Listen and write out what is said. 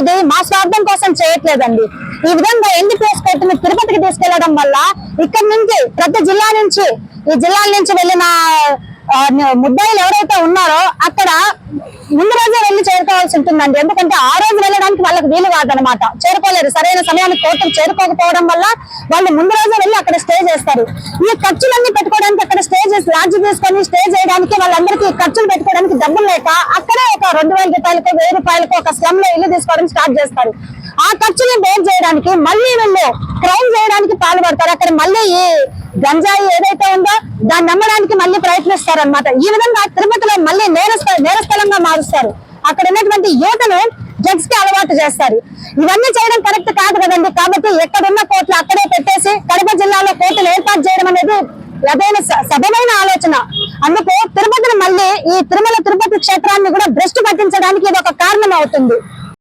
ఇది మా స్వార్థం కోసం చేయట్లేదండి. ఈ విధంగా ఎన్డీపీఎస్ కోర్టుని తిరుపతికి తీసుకెళ్లడం వల్ల ఇక్కడ నుంచి ప్రతి జిల్లా నుంచి ఈ జిల్లాల నుంచి వెళ్ళిన ముద్దాయిలు ఎవరైతే ఉన్నారో అక్కడ ముందు రోజే వెళ్ళి చేరుకోవాల్సి ఉంటుందండి. ఎందుకంటే ఆ రోజు వెళ్ళడానికి వాళ్ళకి వీలు కాదనమాట, చేరుకోలేరు. సరైన సమయానికి కోర్టుకు చేరుకోకపోవడం వల్ల వాళ్ళు ముందు రోజే వెళ్ళి అక్కడ స్టే చేస్తారు. ఈ ఖర్చులన్నీ పెట్టుకోవడానికి అక్కడ స్టే చేసి లాడ్జ్ తీసుకొని స్టే చేయడానికి వాళ్ళందరికీ ఖర్చులు పెట్టుకోవడానికి డబ్బులు లేక అక్కడే ఒక 2000 రూపాయలకు 1000 రూపాయలకు ఒక స్లమ్ లో ఇల్లు తీసుకోవడం స్టార్ట్ చేస్తారు. ఆ ఖర్చుని బేర్ చేయడానికి మళ్ళీ వీళ్ళు క్రైమ్ చేయడానికి పాల్పడతారు. అక్కడ మళ్ళీ ఈ గంజాయి ఏదైతే ఉందో దాన్ని నమ్మడానికి మళ్ళీ ప్రయత్నిస్తారు అనమాట. ఈ విధంగా తిరుపతిలో మళ్ళీ నేరస్థలంగా మారుస్తారు. అక్కడ ఉన్నటువంటి యువతను డ్రగ్స్ కి అలవాటు చేస్తారు. ఇవన్నీ చేయడం కరెక్ట్ కాదు కదండి. కాబట్టి ఎక్కడున్న కోర్టులు అక్కడే పెట్టేసి కడప జిల్లాలో కోర్టులు ఏర్పాటు చేయడం అనేది అదైన సభమైన ఆలోచన. అందుకు తిరుపతిని మళ్ళీ ఈ తిరుమల తిరుపతి క్షేత్రాన్ని కూడా భ్రష్టు పట్టించడానికి ఇది ఒక కారణం అవుతుంది.